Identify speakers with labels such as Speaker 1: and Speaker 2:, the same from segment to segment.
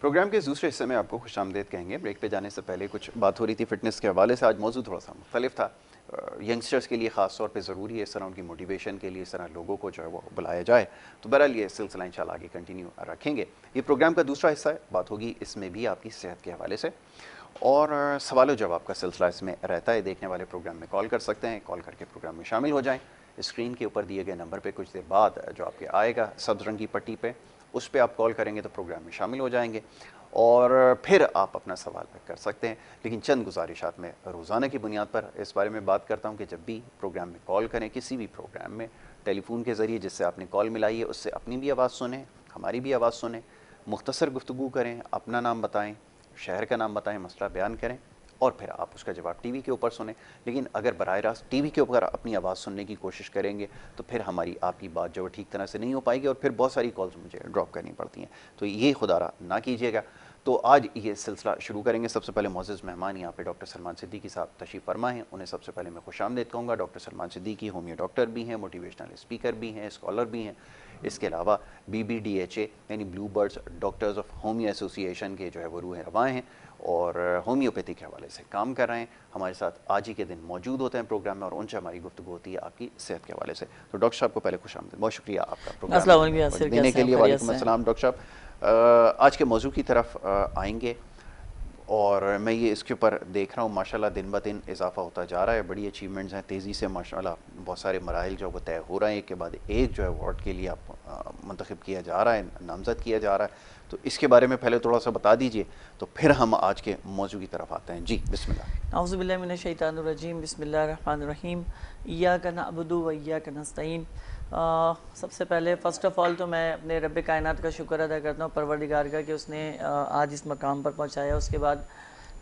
Speaker 1: Programme के दूसरे हिस्से में आपको खुशामदीद कहेंगे। ब्रेक पे जाने से पहले कुछ बात हो रही थी फिटनेस के हवाले से। आज मौजू थोड़ा सा मुख्तलिफ था। यंगस्टर्स के लिए ख़ास तौर पे ज़रूरी है इस तरह उनकी मोटिवेशन के लिए, इस तरह लोगों को जो है वो बुलाया जाए। तो बहरहाल ये सिलसिला इंशाल्लाह आगे कंटिन्यू रखेंगे। ये प्रोग्राम का दूसरा हिस्सा है, बात होगी इसमें भी आपकी सेहत के हवाले से और सवाल जवाब का सिलसिला इसमें रहता है। देखने वाले प्रोग्राम में कॉल कर सकते हैं, कॉल करके प्रोग्राम में शामिल हो जाएँ। स्क्रीन के ऊपर दिए गए नंबर पर कुछ देर बाद जो आपके आएगा सब्ज़ रंग की पट्टी पर, उस पर आप कॉल करेंगे तो प्रोग्राम में शामिल हो जाएंगे और फिर आप अपना सवाल कर सकते हैं। लेकिन चंद गुजारिशात में रोज़ाना की बुनियाद पर इस बारे में बात करता हूँ कि जब भी प्रोग्राम में कॉल करें, किसी भी प्रोग्राम में टेलीफोन के ज़रिए जिससे आपने कॉल मिलाई है उससे अपनी भी आवाज़ सुने, हमारी भी आवाज़ सुने, मुख्तसर गुफ्तगू करें, अपना नाम बताएँ, शहर का नाम बताएँ, मसला बयान करें और फिर आप उसका जवाब टीवी के ऊपर सुने। लेकिन अगर बराह रास्त टीवी के ऊपर अपनी आवाज़ सुनने की कोशिश करेंगे तो फिर हमारी आपकी बात जो है ठीक तरह से नहीं हो पाएगी और फिर बहुत सारी कॉल्स मुझे ड्रॉप करनी पड़ती हैं। तो ये खुदारा ना कीजिएगा। तो आज ये सिलसिला शुरू करेंगे। सबसे पहले मोअज़्ज़ज़ मेहमान यहाँ पे डॉक्टर सलमान सिद्दीकी साहब तशरीफ़ फरमा हैं। उन्हें सबसे पहले मैं खुशामदीद कहूँगा। Doctor Salman Siddiqui homeo doctor भी हैं, मोटिवेशनल स्पीकर भी हैं, स्कॉलर भी हैं। इसके अलावा BBDHA यानी blue birds doctors of homeo association के जो है वो रूह रवां हैं और होम्योपैथी के हवाले से काम कर रहे हैं। हमारे साथ आज ही के दिन मौजूद होते हैं प्रोग्राम में और उनसे हमारी गुफ्तगू होती है आपकी सेहत के हवाले से। तो डॉक्टर साहब को पहले खुशामदीद, बहुत शुक्रिया आपका प्रोग्राम देने के लिए। वालेकुम अस्सलाम। डॉक्टर साहब आज के मौजू की तरफ आएंगे और मैं ये इसके ऊपर देख रहा हूँ माशाल्लाह दिन ब दिन इजाफा होता जा रहा है। बड़ी अचीवमेंट्स हैं, तेज़ी से माशाल्लाह बहुत सारे मराइल जो वो तय हो रहे हैं। एक के बाद एक जो है अवार्ड के लिए आप मंतखब किया जा रहा है, नामज़द किया जा रहा है। तो इसके बारे में पहले थोड़ा सा बता दीजिए तो फिर हम आज के मौजू की तरफ आते हैं। जी बिस्मिल्लाह।
Speaker 2: औज़ु बिल्लाहि मिनश शैतानिर रजीम, बिस्मिल्लाहिर रहमानिर रहीम, इय्याका नअबुदु व इय्याका नस्तईन। सबसे पहले फ़र्स्ट ऑफ़ ऑल तो मैं अपने रब्बे कायनात का शुक्र अदा करता हूँ, परवरदिगार का, कि उसने आज इस मकाम पर पहुँचाया। उसके बाद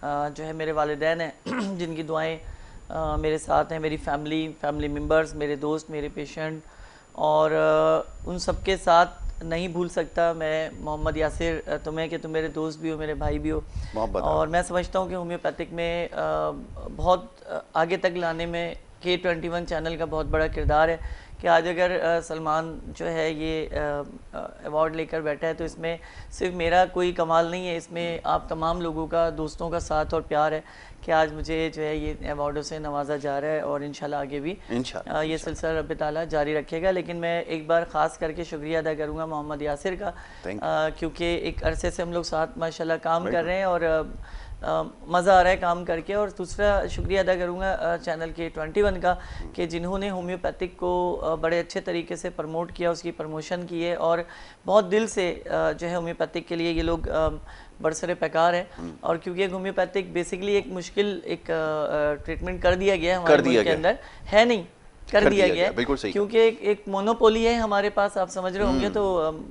Speaker 2: जो है मेरे वालिदैन हैं जिनकी दुआएं मेरे साथ हैं, मेरी फैमिली मेम्बर्स, मेरे दोस्त, मेरे पेशेंट और उन सब के साथ नहीं भूल सकता मैं मोहम्मद यासिर तुम्हें कि तुम मेरे दोस्त भी हो, मेरे भाई भी हो। और मैं समझता हूँ कि होम्योपैथिक में बहुत आगे तक लाने में K21 चैनल का बहुत बड़ा किरदार है कि आज अगर सलमान जो है ये अवार्ड लेकर बैठा है तो इसमें सिर्फ मेरा कोई कमाल नहीं है, इसमें आप तमाम लोगों का, दोस्तों का साथ और प्यार है कि आज मुझे जो है ये अवार्डों से नवाजा जा रहा है और इंशाल्लाह आगे भी ये सिलसिला रब ताला जारी रखेगा। लेकिन मैं एक बार ख़ास करके शुक्रिया अदा करूँगा मोहम्मद यासिर का, क्योंकि एक अरसे से हम लोग साथ माशाल्लाह काम कर रहे हैं और मज़ा आ रहा है काम करके। और दूसरा शुक्रिया अदा करूँगा चैनल K21 का कि जिन्होंने होम्योपैथिक को बड़े अच्छे तरीके से प्रमोट किया, उसकी प्रमोशन की है और बहुत दिल से जो है होम्योपैथिक के लिए ये लोग बरसरे पैकार है। और क्योंकि होम्योपैथिक बेसिकली एक मुश्किल एक ट्रीटमेंट कर दिया गया है हमारे मुल्क के अंदर, है नहीं कर दिया गया है क्योंकि एक मोनोपोली है हमारे पास, आप समझ रहे होंगे। तो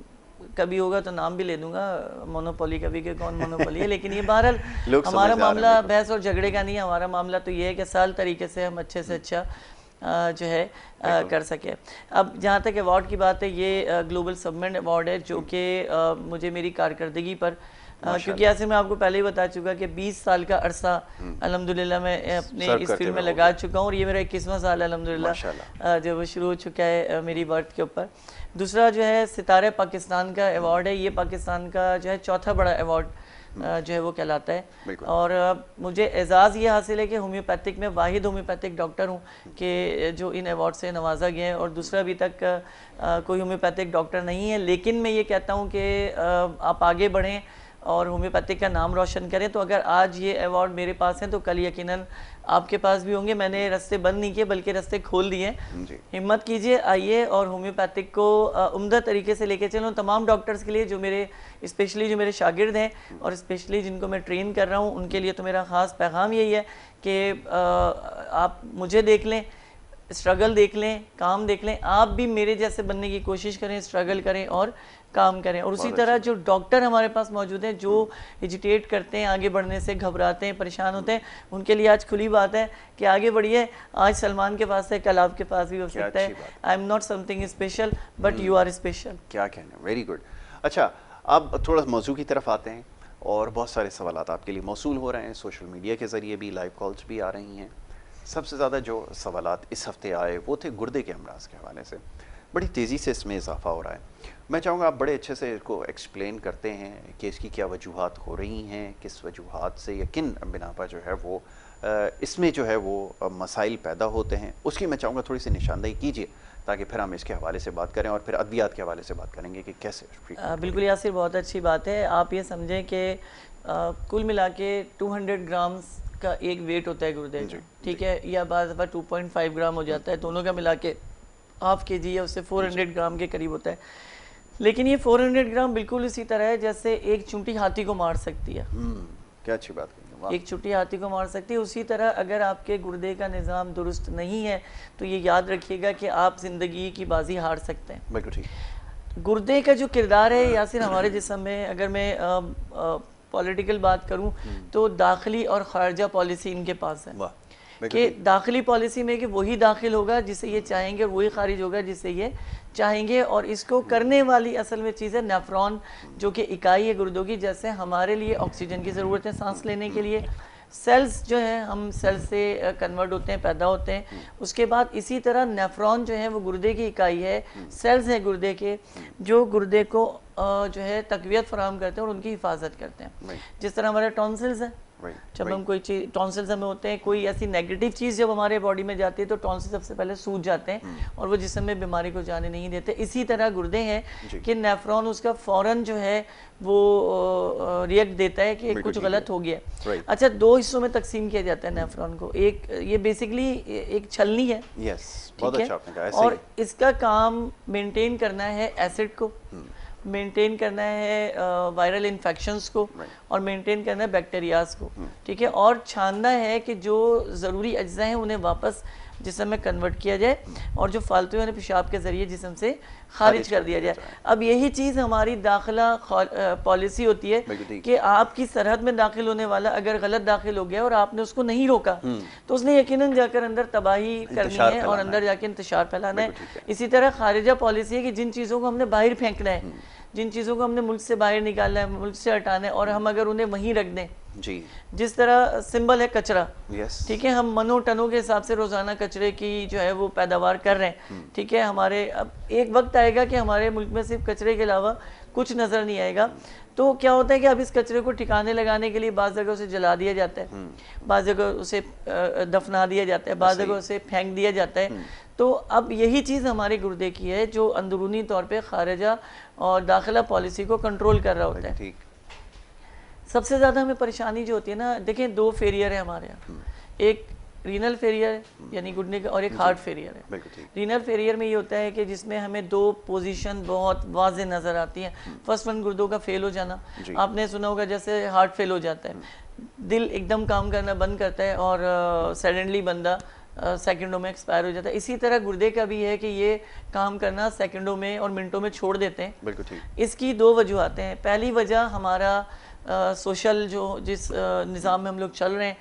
Speaker 2: कभी होगा तो नाम भी ले दूंगा मोनोपोली का भी कि कौन मोनोपोली है। लेकिन ये बहरहाल हमारा मामला बहस और झगड़े का नहीं है। हमारा मामला तो ये है कि साल तरीके से हम अच्छे से अच्छा जो है कर सके। अब जहाँ तक अवार्ड की बात है, ये ग्लोबल सबमेंट अवार्ड है जो कि मुझे मेरी कारकर्दगी पर क्योंकि ऐसे मैं आपको पहले ही बता चुका कि 20 साल का अरसा अल्हम्दुलिल्लाह मैं अपने इस फील्ड में लगा चुका हूँ और ये मेरा 21वां साल अल्हम्दुलिल्लाह जो वो शुरू हो चुका है मेरी बर्थ के ऊपर। दूसरा जो है सितारे पाकिस्तान का अवार्ड है, ये पाकिस्तान का जो है चौथा बड़ा अवार्ड जो है वो कहलाता है। और मुझे एजाज़ ये हासिल है कि होम्योपैथिक में वाहिद होम्योपैथिक डॉक्टर हूँ कि जो इन अवार्ड से नवाजा गया है और दूसरा अभी तक कोई होम्योपैथिक डॉक्टर नहीं है। लेकिन मैं ये कहता हूँ कि आप आगे बढ़ें और होम्योपैथिक का नाम रोशन करें। तो अगर आज ये अवार्ड मेरे पास हैं तो कल यकीनन आपके पास भी होंगे। मैंने रास्ते बंद नहीं किए बल्कि रास्ते खोल दिए। हिम्मत कीजिए, आइए और होम्योपैथिक को उम्दा तरीके से लेके चलूँ। तमाम डॉक्टर्स के लिए जो मेरे स्पेशली जो मेरे शागिर्द हैं और स्पेशली जिनको मैं ट्रेन कर रहा हूँ उनके लिए तो मेरा ख़ास पैगाम यही है कि आप मुझे देख लें, स्ट्रगल देख लें, काम देख लें, आप भी मेरे जैसे बनने की कोशिश करें, स्ट्रगल करें और काम करें। और उसी तरह जो डॉक्टर हमारे पास मौजूद हैं जो हेजिटेट करते हैं, आगे बढ़ने से घबराते हैं, परेशान होते हैं, उनके लिए आज खुली बात है कि आगे बढ़िए। आज सलमान के पास है, कल आपके पास भी हो सकता है। I am not something special but you are special.
Speaker 1: क्या कहना, वेरी गुड। अच्छा, अब थोड़ा मौजू की तरफ आते हैं और बहुत सारे सवाल आपके लिए मौसूल हो रहे हैं, सोशल मीडिया के ज़रिए भी लाइव कॉल्स भी आ रही हैं। सबसे ज़्यादा जो सवालात इस हफ्ते आए वो थे गुर्दे के अमराज के हवाले से। बड़ी तेज़ी से इसमें इजाफा हो रहा है। मैं चाहूँगा आप बड़े अच्छे से इसको एक्सप्लेन करते हैं कि इसकी क्या वजूहात हो रही हैं, किस वजूहात से या किन बिना पर जो है वो इसमें जो है वो मसाइल पैदा होते हैं, उसकी मैं चाहूँगा थोड़ी सी निशानदेही कीजिए, ताकि फिर हम इसके हवाले से बात करें और फिर अद्वियात के हवाले से बात करेंगे कि कैसे
Speaker 2: बिल्कुल यासिर, बहुत अच्छी बात है। आप ये समझें कि कुल मिला के 200 ग्राम्स का एक वेट होता है गुर्दे का, ठीक है, या बाद दफ़ा 2.5 ग्राम हो जाता है, दोनों का मिला के हाफ के जी या उससे 400 ग्राम के करीब होता है। लेकिन ये 400 ग्राम बिल्कुल इसी तरह है जैसे एक चुंटी हाथी को मार सकती है।
Speaker 1: क्या अच्छी बात है।
Speaker 2: एक चुंटी हाथी को मार सकती है। उसी तरह अगर आपके गुर्दे का निज़ाम दुरुस्त नहीं है तो ये याद रखिएगा कि आप ज़िंदगी की बाजी हार सकते हैं।
Speaker 1: बिल्कुल ठीक।
Speaker 2: गुर्दे का जो किरदार है यासिर हमारे जिस्म में, अगर मैं पॉलिटिकल बात करूं तो दाखिली और खारजा पॉलिसी इनके पास है कि दाखिली पॉलिसी में कि वही दाखिल होगा जिसे ये चाहेंगे और वही खारिज होगा जिसे ये चाहेंगे। और इसको करने वाली असल में चीज़ है नेफ्रॉन, जो कि इकाई है गुर्दों की। जैसे हमारे लिए ऑक्सीजन की ज़रूरत है सांस लेने के लिए, सेल्स जो हैं हम सेल्स से कन्वर्ट होते हैं, पैदा होते हैं। उसके बाद इसी तरह नेफ्रॉन जो है वो गुर्दे की इकाई है, सेल्स हैं गुर्दे के जो गुर्दे को जो है तकवियत फराहम करते हैं और उनकी हिफाजत करते हैं। जिस तरह हमारे टॉन्सिल्स हैं, जब हम कोई चीज़ टॉन्सिल्स हमें होते हैं, कोई ऐसी नेगेटिव चीज़ जब हमारे बॉडी में जाती है तो टॉन्सिल सबसे पहले सूज जाते हैं और वो जिस्म में बीमारी को जाने नहीं देते। इसी तरह गुर्दे हैं कि नेफ्रॉन उसका फ़ौरन जो है वो रिएक्ट देता है कि कुछ गलत हो गया। अच्छा, दो हिस्सों में तकसीम किया जाता है नेफ्रॉन को। एक ये बेसिकली एक छलनी है,
Speaker 1: ठीक है,
Speaker 2: और इसका काम मेंटेन करना है एसिड को, मेंटेन करना है वायरल इन्फेक्शंस को, और मेंटेन करना है बैक्टीरियाज को, ठीक है, और छानना है कि जो ज़रूरी अज्जा हैं उन्हें वापस जिस्म में कन्वर्ट किया जाए और जो फालतू है उन्हें पेशाब के ज़रिए जिस्म से खारिज कर दिया जाए। अब यही चीज़ हमारी दाखिला पॉलिसी होती है कि आपकी सरहद में दाखिल होने वाला अगर गलत दाखिल हो गया और आपने उसको नहीं रोका तो उसने यकीनन जाकर अंदर तबाही करनी है और अंदर जाकर इंतशार फैलाना है। इसी तरह खारिजा पॉलिसी है कि जिन चीज़ों को हमने बाहर फेंकना है, जिन चीज़ों को हमने मुल्क से बाहर निकालना है, मुल्क से हटाना है, और हम अगर उन्हें वहीं रख दें,
Speaker 1: जी,
Speaker 2: जिस तरह सिंबल है कचरा,
Speaker 1: ठीक
Speaker 2: है, हम मनो टनों के हिसाब से रोज़ाना कचरे की जो है वो पैदावार कर रहे हैं, ठीक है। हमारे अब एक वक्त आएगा कि हमारे मुल्क में सिर्फ कचरे के अलावा कुछ नज़र नहीं आएगा। तो क्या होता है कि अब इस कचरे को ठिकाने लगाने के लिए बाज़ जगह उसे जला दिया जाता है, बाज़ जगह उसे दफना दिया जाता है, बाज़ जगह उसे फेंक दिया जाता है। तो अब यही चीज़ हमारे गुर्दे की है जो अंदरूनी तौर पे खारिजा और दाखिला पॉलिसी को कंट्रोल कर रहा होता है। सबसे ज़्यादा हमें परेशानी जो होती है ना, देखें, दो फेलियर है हमारे यहाँ, एक रीनल फेलियर है यानी गुर्दे का, और एक हार्ट फेलियर है। रीनल फेलियर में ये होता है कि जिसमें हमें दो पोजीशन बहुत वाज़े नज़र आती हैं। फर्स्ट वन गुर्दों का फेल हो जाना, आपने सुना होगा जैसे हार्ट फेल हो जाता है, दिल एकदम काम करना बंद करता है और सडनली बंदा सेकंडों में एक्सपायर हो जाता है। इसी तरह गुर्दे का भी है कि ये काम करना सेकंडों में और मिनटों में छोड़ देते हैं।
Speaker 1: बिल्कुल ठीक।
Speaker 2: इसकी दो वजूहतें हैं। पहली वजह हमारा सोशल जो जिस निज़ाम में हम लोग चल रहे हैं,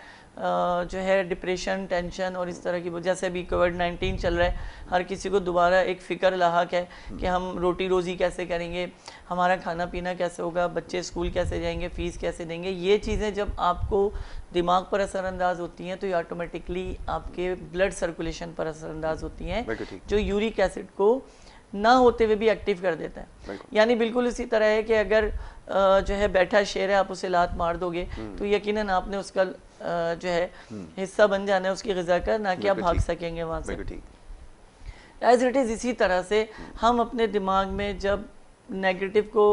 Speaker 2: जो है डिप्रेशन, टेंशन और इस तरह की वजह से भी कोविड-19 चल रहा है, हर किसी को दोबारा एक फ़िक्र लाहक है कि हम रोटी रोज़ी कैसे करेंगे, हमारा खाना पीना कैसे होगा, बच्चे स्कूल कैसे जाएंगे, फ़ीस कैसे देंगे। ये चीज़ें जब आपको दिमाग पर असरअंदाज होती हैं तो ये ऑटोमेटिकली आपके ब्लड सर्कुलेशन पर असरअंदाज होती हैं, जो यूरिक एसिड को ना होते हुए भी एक्टिव कर देता है। यानी बिल्कुल इसी तरह है कि अगर जो है बैठा शेर है, आप उसे लात मार दोगे तो यकीनन आपने उसका जो है हिस्सा बन जाना है उसकी ग़िज़ा का, ना कि आप भाग सकेंगे वहाँ से। एज इट इज़ इसी तरह से हम अपने दिमाग में जब नेगेटिव को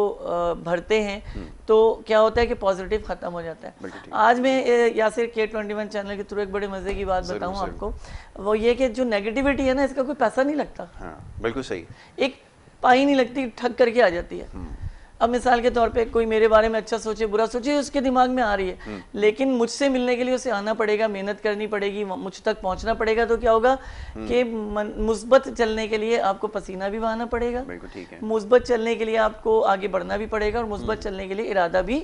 Speaker 2: भरते हैं तो क्या होता है कि पॉजिटिव ख़त्म हो जाता है। आज मैं यासिर K21 चैनल के थ्रू एक बड़े मज़े की बात बताऊं आपको, वो ये कि जो नेगेटिविटी है ना, इसका कोई पैसा नहीं लगता।
Speaker 1: बिल्कुल सही,
Speaker 2: एक पाई नहीं लगती, ठग करके आ जाती है। अब मिसाल के तौर पे कोई मेरे बारे में अच्छा सोचे बुरा सोचे, उसके दिमाग में आ रही है, लेकिन मुझसे मिलने के लिए उसे आना पड़ेगा, मेहनत करनी पड़ेगी, मुझ तक पहुंचना पड़ेगा। तो क्या होगा कि मुस्बत चलने के लिए आपको पसीना भी बहाना पड़ेगा, मुस्बत चलने के लिए आपको आगे बढ़ना भी पड़ेगा, और मुस्बत चलने के लिए इरादा भी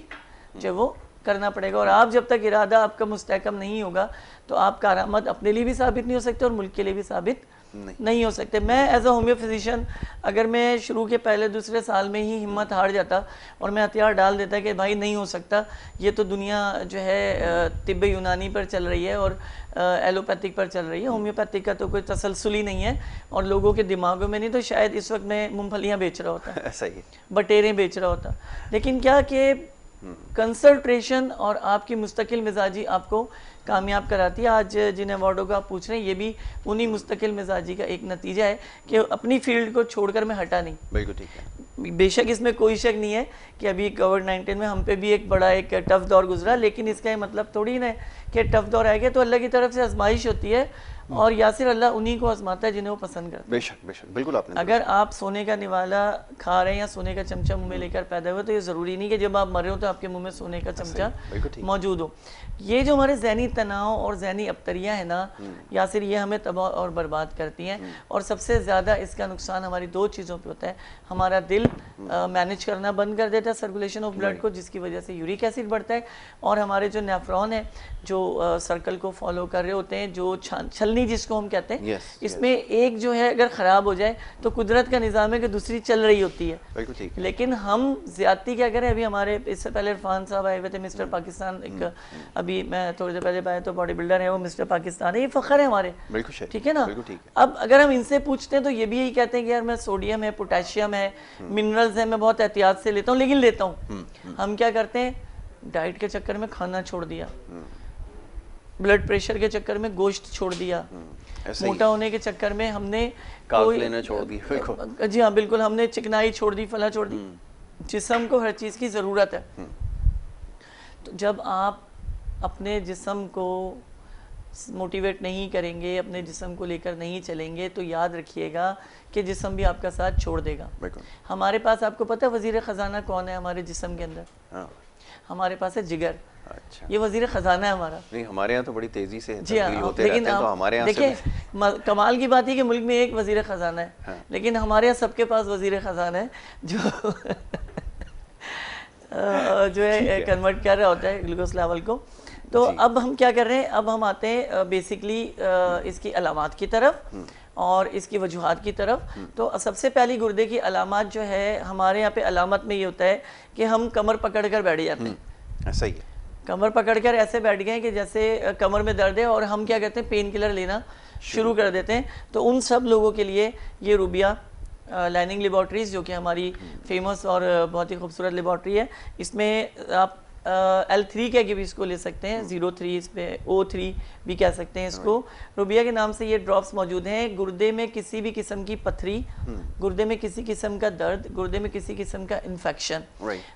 Speaker 2: जो वो करना पड़ेगा। और आप जब तक इरादा आपका मुस्तहकम नहीं होगा तो आप कारआमद अपने लिए भी साबित नहीं हो सकते और मुल्क के लिए भी साबित नहीं हो सकते। मैं एज अ होम्यो फिजिशियन अगर मैं शुरू के पहले दूसरे साल में ही हिम्मत हार जाता और मैं हथियार डाल देता कि भाई नहीं हो सकता, ये तो दुनिया जो है तिब्बे यूनानी पर चल रही है और एलोपैथिक पर चल रही है, होम्योपैथिक का तो कोई तसलसल ही नहीं है और लोगों के दिमागों में नहीं, तो शायद इस वक्त मैं मूंगफलियाँ बेच रहा होता,
Speaker 1: सही है,
Speaker 2: बटेरें बेच रहा होता। लेकिन क्या कि कंसंट्रेशन और आपकी मुस्तकिल मिजाजी आपको कामयाब कराती है। आज जिन अवार्डों का आप पूछ रहे हैं ये भी उन्हीं मुस्तकिल मिजाजी का एक नतीजा है कि अपनी फील्ड को छोड़कर मैं हटा नहीं।
Speaker 1: बिल्कुल ठीक है।
Speaker 2: बेशक इसमें कोई शक नहीं है कि अभी कोविड-19 में हम पे भी एक बड़ा एक टफ दौर गुजरा, लेकिन इसका ये मतलब थोड़ी ना कि टफ दौर आएगा तो अल्लाह की तरफ से आजमाइश होती है और यासिर अल्लाह उन्हीं को आजमाता है जिन्हें वो पसंद करते हैं।
Speaker 1: बेशक बेशक, बिल्कुल आपने।
Speaker 2: अगर आप सोने का निवाला खा रहे हैं या सोने का चमचा मुंह में लेकर पैदा हुए तो ये ज़रूरी नहीं कि जब आप मर रहे हो तो आपके मुंह में सोने का चमचा मौजूद हो। ये जो हमारे जहनी तनाव और जहनी अबतरियाँ हैं ना यासिर, ये हमें तबाह और बर्बाद करती हैं और सबसे ज़्यादा इसका नुकसान हमारी दो चीज़ों पे होता है। हमारा दिल मैनेज करना बंद कर देता है सर्कुलेशन ऑफ ब्लड को, जिसकी वजह से यूरिक एसिड बढ़ता है, और हमारे जो नेफ्रॉन है जो सर्कल को फॉलो कर रहे होते हैं, जो छलनी जिसको हम कहते हैं, इसमें एक जो है अगर ख़राब हो जाए तो कुदरत का निज़ाम है कि दूसरी चल रही होती है। लेकिन हम ज़्यादती क्या करें, अभी हमारे इससे पहले इरफान साहब आए हुए थे, मिस्टर पाकिस्तान, एक अभी मैं थोड़ी देर पहले पाया तो बॉडी बिल्डर है वो मिस्टर पाकिस्तान है, ये फ़ख्र है हमारे, ठीक है ना। अब अगर हम इनसे पूछते हैं तो ये भी यही कहते हैं कि यार मैं सोडियम है, पोटेशियम है, मिनरल्स है, मैं बहुत एहतियात से लेता हूँ लेकिन लेता हूँ। हम क्या करते हैं, डाइट के चक्कर में खाना छोड़ दिया, ब्लड प्रेशर के चक्कर में गोश्त छोड़ दिया, मोटा होने के चक्कर में हमने
Speaker 1: कार्ब लेना छोड़ दी।
Speaker 2: जी हाँ बिल्कुल, हमने चिकनाई छोड़ दी, फला छोड़ दी। जिस्म को हर चीज़ की ज़रूरत है। तो जब आप अपने जिस्म को मोटिवेट नहीं करेंगे, अपने जिस्म को लेकर नहीं चलेंगे, तो याद रखिएगा कि जिस्म भी आपका साथ छोड़ देगा। हमारे पास, आपको पता है वज़ीर ख़जाना कौन है हमारे जिस्म के अंदर? हमारे पास है जिगर। अच्छा। ये वज़ीर ख़जाना है हमारा।
Speaker 1: नहीं, हमारे यहाँ तो बड़ी तेज़ी से
Speaker 2: जी हाँ, लेकिन तो हमारे यहाँ देखिए कमाल की बात है कि मुल्क में एक वज़ीर ख़जाना है, हाँ। लेकिन हमारे यहाँ सबके पास वज़ीर ख़जाना है जो है कन्वर्ट कर रहा होता है ग्लूकोज लेवल को। तो अब हम क्या कर रहे हैं, अब हम आते हैं बेसिकली इसकी अलामात की तरफ और इसकी वजूहात की तरफ। तो सबसे पहली गुर्दे की अलामत जो है हमारे यहाँ पे अलामत में ये होता है कि हम कमर पकड़ कर बैठ जाते हैं।
Speaker 1: सही है,
Speaker 2: कमर पकड़कर ऐसे बैठ गए कि जैसे कमर में दर्द है और हम क्या कहते हैं पेन किलर लेना शुरू कर देते हैं। तो उन सब लोगों के लिए ये रूबिया लाइनिंग लेबॉर्ट्रीज, जो कि हमारी फेमस और बहुत ही खूबसूरत लेबॉर्ट्री है, इसमें आप L3 के भी इसको ले सकते हैं, 03 इस पे O3 भी कह सकते हैं इसको। रूबिया के नाम से ये ड्रॉप्स मौजूद हैं। गुर्दे में किसी भी किस्म की पथरी, गुर्दे में किसी किस्म का दर्द, गुर्दे में किसी किस्म का इन्फेक्शन,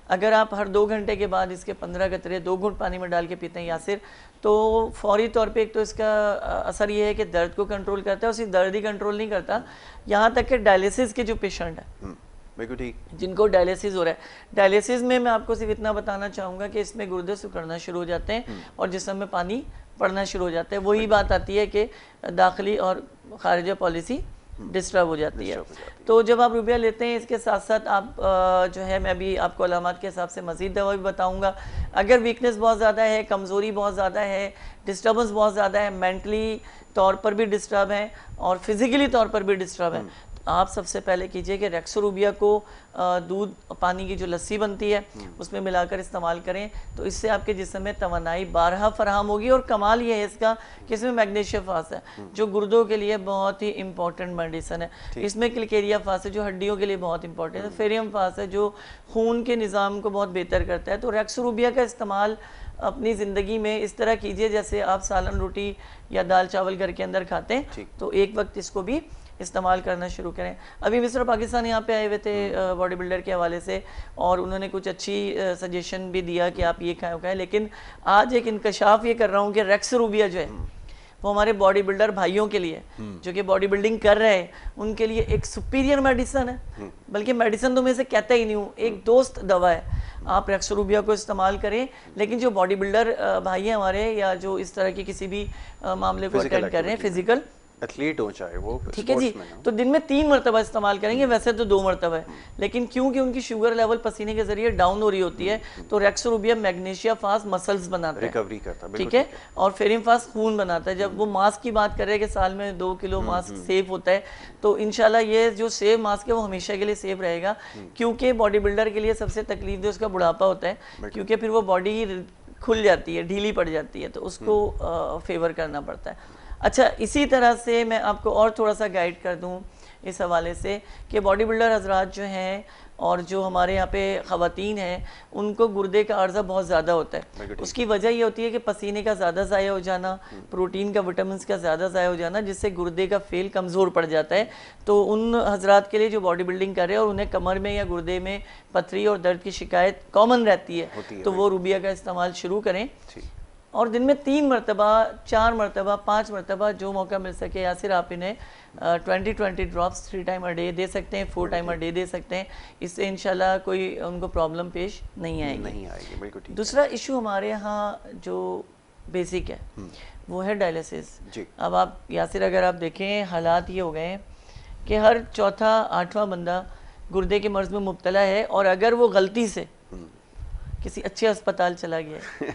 Speaker 2: अगर आप हर 2 घंटे के बाद इसके 15 कतरे 2 घूंट पानी में डाल के पीते हैं यासिर, तो फौरी तौर पे एक तो इसका असर ये है कि दर्द को कंट्रोल करता है, और सिर्फ दर्द ही कंट्रोल नहीं करता, यहाँ तक कि डायलिसिस के जो पेशेंट है, जिनको डायलिसिस हो रहा है, डायलिसिस में मैं आपको सिर्फ इतना बताना चाहूँगा कि इसमें गुर्दे सिकुड़ना शुरू हो जाते हैं और जिस्म में पानी पड़ना शुरू हो जाता है। वही बात आती है कि दाखिली और खारिजा पॉलिसी डिस्टर्ब हो जाती है। तो जब आप रूबिया लेते हैं, इसके साथ साथ आप जो है, मैं भी आपको अलामात के हिसाब से मज़ीद दवा भी बताऊँगा। अगर वीकनेस बहुत ज़्यादा है, कमज़ोरी बहुत ज़्यादा है, डिस्टर्बेंस बहुत ज़्यादा है, मेंटली तौर पर भी डिस्टर्ब है और फिज़िकली तौर पर भी डिस्टर्ब है, आप सबसे पहले कीजिए कि रेक्सोरूबिया को दूध पानी की जो लस्सी बनती है उसमें मिलाकर इस्तेमाल करें, तो इससे आपके जिस्म में तवानाई 12 फराहम होगी। और कमाल ये है इसका कि इसमें मैग्नीशियम फास है जो गुर्दों के लिए बहुत ही इंपॉर्टेंट मेडिसिन है। इसमें क्लिकेरिया फास है जो हड्डियों के लिए बहुत इंपॉर्टेंट है, फेरियम फास है जो खून के निज़ाम को बहुत बेहतर करता है। तो रेक्सोरूबिया का इस्तेमाल अपनी ज़िंदगी में इस तरह कीजिए जैसे आप सालन रोटी या दाल चावल घर के अंदर खाते हैं, तो एक वक्त इसको भी इस्तेमाल करना शुरू करें। अभी मिस्टर पाकिस्तान यहाँ पे आए हुए थे बॉडी बिल्डर के हवाले से, और उन्होंने कुछ अच्छी सजेशन भी दिया कि आप ये खाएं, लेकिन आज एक इंकशाफ ये कर रहा हूँ कि रेक्सोरूबिया जो है वो हमारे बॉडी बिल्डर भाइयों के लिए, जो कि बॉडी बिल्डिंग कर रहे हैं, उनके लिए एक सुपीरियर मेडिसिन है। बल्कि मेडिसिन तो मैं इसे कहता ही नहीं हूँ, एक दोस्त दवा है। आप रेक्सोरूबिया को इस्तेमाल करें, लेकिन जो बॉडी बिल्डर भाई हैं हमारे, या जो इस तरह की किसी भी मामले को अटेंड कर रहे हैं, फिजिकल
Speaker 1: एथलीट हो चाहे वो
Speaker 2: ठीक है जी,
Speaker 1: स्पोर्ट्समैन हो।
Speaker 2: तो दिन में 3 मरतबा इस्तेमाल करेंगे, वैसे तो 2 मरतबा है, लेकिन क्योंकि उनकी शुगर लेवल पसीने के जरिए डाउन हो रही होती है, तो रेक्सोरुबियम मैग्नीशिया फास्ट मसल्स बनाता है,
Speaker 1: रिकवरी करता है,
Speaker 2: ठीक
Speaker 1: बिल्कुल
Speaker 2: है, और फेरिन फास्ट खून बनाता है। जब वो मास्क की बात कर रहे हैं कि साल में 2 किलो मास्क सेफ होता है, तो इंशाल्लाह ये जो सेफ मास्क है वो हमेशा के लिए सेफ रहेगा, क्योंकि बॉडी बिल्डर के लिए सबसे तकलीफ दे उसका बुढ़ापा होता है, क्योंकि फिर वो बॉडी खुल जाती है, ढीली पड़ जाती है, तो उसको फेवर करना पड़ता है। अच्छा, इसी तरह से मैं आपको और थोड़ा सा गाइड कर दूं इस हवाले से कि बॉडी बिल्डर हजरात जो हैं और जो हमारे यहाँ पे ख़वातीन हैं, उनको गुर्दे का अर्जा बहुत ज़्यादा होता है। उसकी वजह ये होती है कि पसीने का ज़्यादा ज़ाया हो जाना, प्रोटीन का, विटामिन का ज़्यादा ज़ाया हो जाना, जिससे गुर्दे का फेल कमज़ोर पड़ जाता है। तो उन हजरात के लिए जो बॉडी बिल्डिंग कर रहे हैं और उन्हें कमर में या गुर्दे में पथरी और दर्द की शिकायत कॉमन रहती है, तो वो रूबिया का इस्तेमाल शुरू करें, और दिन में 3 मरतबा, 4 मरतबा, 5 मरतबा जो मौका मिल सके, या फिर आप इन्हें 20-20 drops 3 time a day they सकते हैं, 4 टाइम अ डे दे सकते हैं। इससे इंशाल्लाह कोई उनको प्रॉब्लम पेश नहीं आएगी।
Speaker 1: बिल्कुल ठीक।
Speaker 2: दूसरा इशू हमारे यहाँ जो बेसिक है वो है डायलिसिस। अब आप यासिर, अगर आप देखें, हालात ये हो गए हैं कि हर चौथा 8वां बंदा गुर्दे के मर्ज में मुब्तला है, और अगर वो गलती से किसी अच्छे अस्पताल चला गया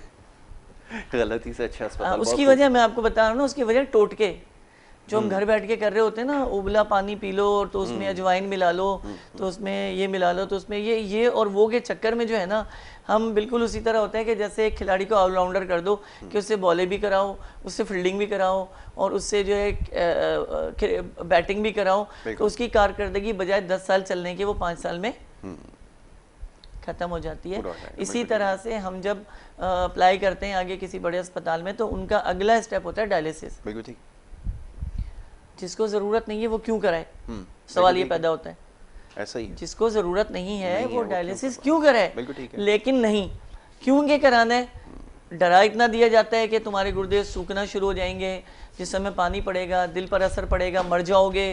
Speaker 1: गलती से अच्छा अस्पताल,
Speaker 2: उसकी वजह मैं आपको बता रहा हूँ ना, उसकी वजह टोटके जो हम घर बैठ के कर रहे होते हैं ना, उबला पानी पी लो तो उसमें अजवाइन मिला लो, तो उसमें ये मिला लो, तो उसमें ये और वो के चक्कर में जो है ना, हम बिल्कुल उसी तरह होता है कि जैसे एक खिलाड़ी को ऑलराउंडर कर दो कि उससे बॉलें भी कराओ, उससे फील्डिंग भी कराओ, और उससे जो है बैटिंग भी कराओ, तो उसकी कारकर्दगी बजाय 10 साल चलने के वो 5 साल में ख़त्म हो जाती है। इसी तरह से हम जब अप्लाई करते हैं आगे किसी बड़े अस्पताल में, तो उनका अगला स्टेप होता है डायलिसिस।
Speaker 1: बिल्कुल ठीक।
Speaker 2: जिसको ज़रूरत नहीं है वो क्यों कराए, सवाल ये पैदा होता है।
Speaker 1: ऐसा ही, जिसको
Speaker 2: ज़रूरत नहीं है वो डायलिसिस क्यों कराए।
Speaker 1: बिल्कुल ठीक है।
Speaker 2: लेकिन नहीं, क्यों के कराना है, डरा इतना दिया जाता है कि तुम्हारे गुर्दे सूखना शुरू हो जाएंगे, जिस समय पानी पड़ेगा दिल पर असर पड़ेगा, मर जाओगे,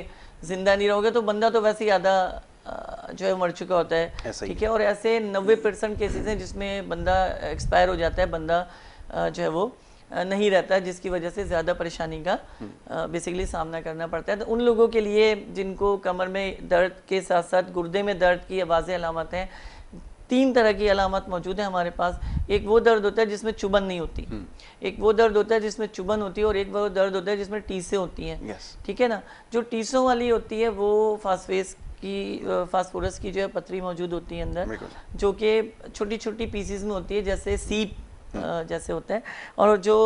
Speaker 2: जिंदा नहीं रहोगे, तो बंदा तो वैसे ही आधा जो है मर चुका होता है, ठीक है। और ऐसे 90% केसेस हैं जिसमें बंदा एक्सपायर हो जाता है, बंदा जो है वो नहीं रहता है, जिसकी वजह से ज़्यादा परेशानी का बेसिकली सामना करना पड़ता है। तो उन लोगों के लिए जिनको कमर में दर्द के साथ साथ गुर्दे में दर्द की वाज़ेह अलामत हैं, 3 तरह की अलामत मौजूद है हमारे पास। एक वो दर्द होता है जिसमें चुभन नहीं होती, एक वो दर्द होता है जिसमें चुभन होती है, और एक वो दर्द होता है जिसमें टीसें होती हैं, ठीक है ना। जो टीसों वाली होती है वो फास्फोरस की जो है पथरी मौजूद होती है अंदर, जो कि छोटी छोटी पीसीज में होती है, जैसे सीप जैसे होता है, और जो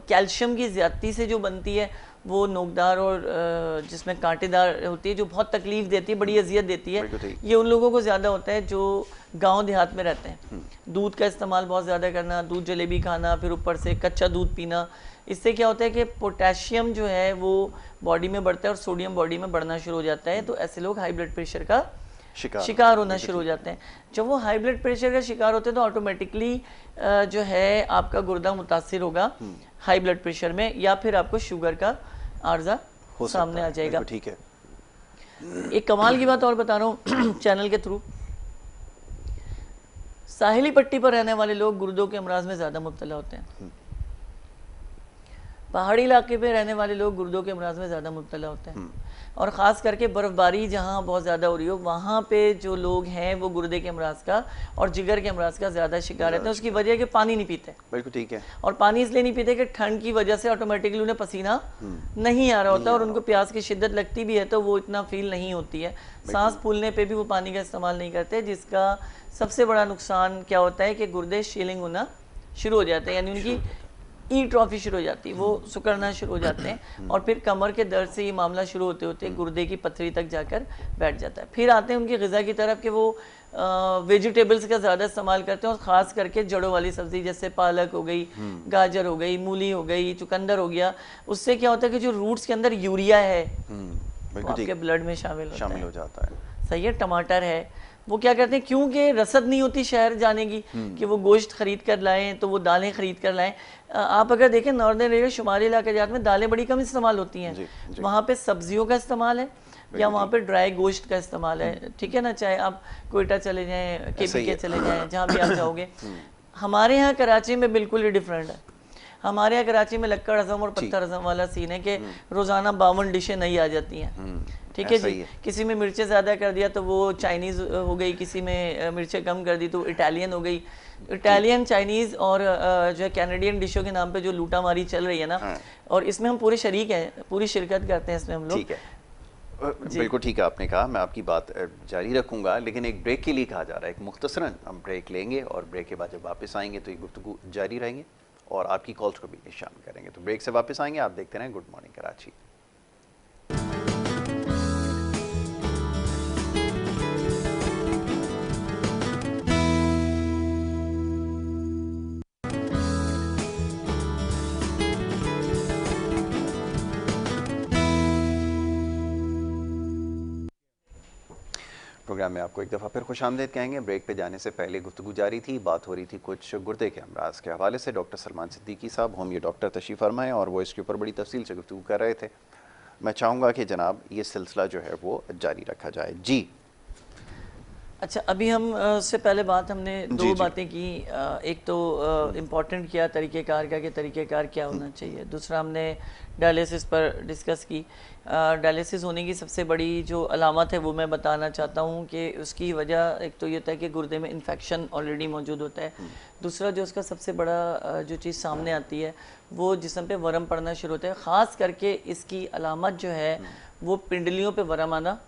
Speaker 2: कैल्शियम की ज़्यादती से जो बनती है वो नोकदार और जिसमें कांटेदार होती है, जो बहुत तकलीफ देती है, बड़ी अजियत देती है। ये उन लोगों को ज़्यादा होता है जो गांव देहात में रहते हैं। दूध का इस्तेमाल बहुत ज़्यादा करना, दूध जलेबी खाना, फिर ऊपर से कच्चा दूध पीना, इससे क्या होता है कि पोटेशियम जो है वो बॉडी में बढ़ता है और सोडियम बॉडी में बढ़ना शुरू हो जाता है। तो ऐसे लोग हाई ब्लड प्रेशर का शिकार होना शुरू हो जाते हैं। जब वो हाई ब्लड प्रेशर का शिकार होते हैं तो ऑटोमेटिकली जो है आपका गुर्दा मुतासिर होगा हाई ब्लड प्रेशर में, या फिर आपको शुगर का आर्जा सामने आ जाएगा।
Speaker 1: ठीक है।
Speaker 2: एक कमाल की बात और बता रहा हूँ चैनल के थ्रू, साहिली पट्टी पर रहने वाले लोग गुर्दों के अमराज में ज़्यादा मुब्तला होते हैं। पहाड़ी इलाके पे रहने वाले लोग गुर्दों के अमराज में ज़्यादा मुब्तला होते हैं, और ख़ास करके बर्फ़बारी जहाँ बहुत ज़्यादा हो रही हो वहाँ पे जो लोग हैं वो गुर्दे के अमराज का और जिगर के अमराज का ज़्यादा शिकार रहते हैं। उसकी वजह है कि पानी नहीं पीते।
Speaker 1: बिल्कुल ठीक है।
Speaker 2: और पानी इसलिए नहीं पीते कि ठंड की वजह से ऑटोमेटिकली उन्हें पसीना नहीं आ रहा होता, और उनको प्यास की शिद्दत लगती भी है तो वो इतना फील नहीं होती है। सांस फूलने पे भी वो पानी का इस्तेमाल नहीं करते, जिसका सबसे बड़ा नुकसान क्या होता है कि गुर्दे शीलिंग होना शुरू हो जाते हैं, यानी उनकी ई ट्रॉफी शुरू हो जाती है, वो सुकड़ना शुरू हो जाते हैं, और फिर कमर के दर्द से ये मामला शुरू होते होते गुर्दे की पथरी तक जाकर बैठ जाता है। फिर आते हैं उनकी ग़िज़ा की तरफ कि वो वेजिटेबल्स का ज़्यादा इस्तेमाल करते हैं, और ख़ास करके जड़ों वाली सब्ज़ी जैसे पालक हो गई, गाजर हो गई, मूली हो गई, चुकंदर हो गया। उससे क्या होता है कि जो रूट्स के अंदर यूरिया है वो आपके ब्लड में शामिल हो जाता है। सही है। टमाटर है, वो क्या करते हैं, क्योंकि रसद नहीं होती शहर जाने की कि वो गोश्त खरीद कर लाएं, तो वो दालें खरीद कर लाएं। आप अगर देखें नॉर्दर्न एरिया, शुमाली इलाके जात में दालें बड़ी कम इस्तेमाल होती हैं, वहाँ पे सब्जियों का इस्तेमाल है या वहाँ पे ड्राई गोश्त का इस्तेमाल है, ठीक है ना। चाहे आप कोयटा चले जाएं, KPK चले जाएं, जहाँ भी आप जाओगे। हमारे यहाँ कराची में बिल्कुल ही डिफरेंट है। हमारे यहाँ कराची में लक्कड़ हज़म और पत्थर हज़म वाला सीन है कि रोज़ाना 52 डिशें नई आ जाती हैं। ठीक है जी, किसी में मिर्चें ज़्यादा कर दिया तो वो चाइनीज़ हो गई, किसी में मिर्चें कम कर दी तो इटालियन हो गई। इटालियन, चाइनीज़ और जो है कैनेडियन डिशों के नाम पे जो लूटा मारी चल रही है ना, और इसमें हम पूरे शरीक हैं, पूरी शिरकत करते हैं इसमें हम लोग।
Speaker 1: ठीक है, बिल्कुल ठीक है, आपने कहा, मैं आपकी बात जारी रखूंगा, लेकिन एक ब्रेक के लिए कहा जा रहा है, एक मुख्तसरन हम ब्रेक लेंगे और ब्रेक के बाद जब वापस आएंगे तो ये गुफ्तगू जारी रहेंगे और आपकी कॉल्स को भी शामिल करेंगे। तो ब्रेक से वापस आएंगे, आप देखते रहें गुड मॉर्निंग कराची। प्रोग्राम में आपको एक दफ़ा फिर खुशामदीद कहेंगे। ब्रेक पे जाने से पहले गुफ्तगू जारी थी, बात हो रही थी कुछ गुर्दे के अमराज के हवाले से। डॉक्टर सलमान सिद्दीकी साहब होमियो डॉक्टर तशरीफ़ फरमाएँ और वो इसके ऊपर बड़ी तफसील से गुफ्तगू कर रहे थे। मैं चाहूँगा कि जनाब ये सिलसिला जो है वो जारी रखा जाए। जी
Speaker 2: अच्छा, अभी हम उससे पहले बात हमने दो बातें की। एक तो इम्पोर्टेंट किया तरीक़ेकार का कि तरीक़ेकार क्या होना चाहिए, दूसरा हमने डायलिसिस पर डिस्कस की। डायलिसिस होने की सबसे बड़ी जो अलामत है वो मैं बताना चाहता हूँ कि उसकी वजह एक तो ये होता है कि गुर्दे में इन्फेक्शन ऑलरेडी मौजूद होता है। दूसरा जो उसका सबसे बड़ा जो चीज़ सामने आती है वो जिस्म पे वरम पड़ना शुरू होता है। ख़ास करके इसकी अलामत जो है वो पिंडलियों पे वरम आना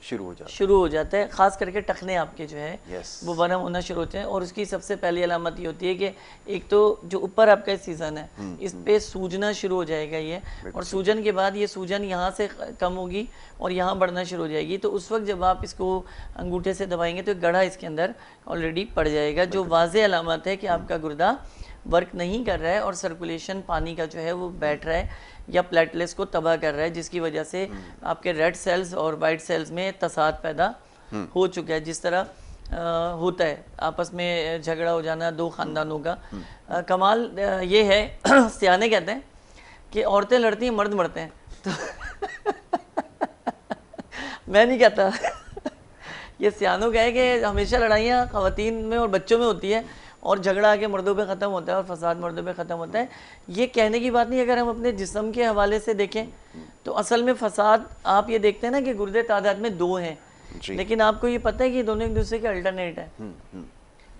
Speaker 2: शुरू हो जाता है। ख़ास करके टखने आपके जो है वो वरम होना शुरू होते हैं और उसकी सबसे पहली अलामत ये होती है कि एक तो जो ऊपर आपका सीज़न है इस पे सूजना शुरू हो जाएगा ये, और सूजन के बाद ये सूजन यहाँ से कम होगी और यहाँ बढ़ना शुरू हो जाएगी। तो उस वक्त जब आप इसको अंगूठे से दबाएंगे तो एक गढ़ा इसके अंदर ऑलरेडी पड़ जाएगा, जो वाज़े अलामत है कि आपका गुर्दा वर्क नहीं कर रहा है और सर्कुलेशन पानी का जो है वो बैठ रहा है या प्लेटलेट्स को तबाह कर रहा है, जिसकी वजह से आपके रेड सेल्स और वाइट सेल्स में तसाद पैदा हो चुका है। जिस तरह होता है आपस में झगड़ा हो जाना दो ख़ानदानों का। कमाल ये है सियाने कहते हैं कि औरतें लड़ती हैं मर्द मरते हैं, तो मैं नहीं कहता ये सियानों का है कि हमेशा लड़ाइयाँ ख़वातीन में और बच्चों में होती है और झगड़ा आके मर्दों पे ख़त्म होता है और फसाद मर्दों पे ख़त्म होता है। ये कहने की बात नहीं। अगर हम अपने जिस्म के हवाले से देखें तो असल में फसाद आप ये देखते हैं ना कि गुर्दे तादाद में दो हैं, लेकिन आपको ये पता है कि दोनों एक दूसरे के अल्टरनेट है,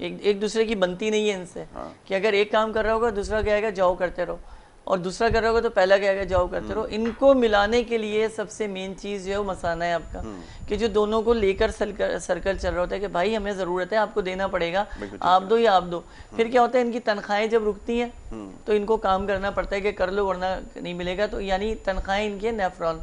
Speaker 2: एक दूसरे की बनती नहीं है इनसे। कि अगर एक काम कर रहा होगा दूसरा कहेगा जाओ करते रहो, और दूसरा कर रहा होगा तो पहला कहेगा जाओ करते रहो। इनको मिलाने के लिए सबसे मेन चीज़ जो है वो मसाना है आपका, कि जो दोनों को लेकर सर्कल चल रहा होता है कि भाई हमें ज़रूरत है, आपको देना पड़ेगा, आप दो या आप दो। फिर क्या होता है, इनकी तनख्वाहें जब रुकती हैं तो इनको काम करना पड़ता है कि कर लो वरना नहीं मिलेगा। तो यानी तनख्वाहें इनकी है नेफ्रॉन,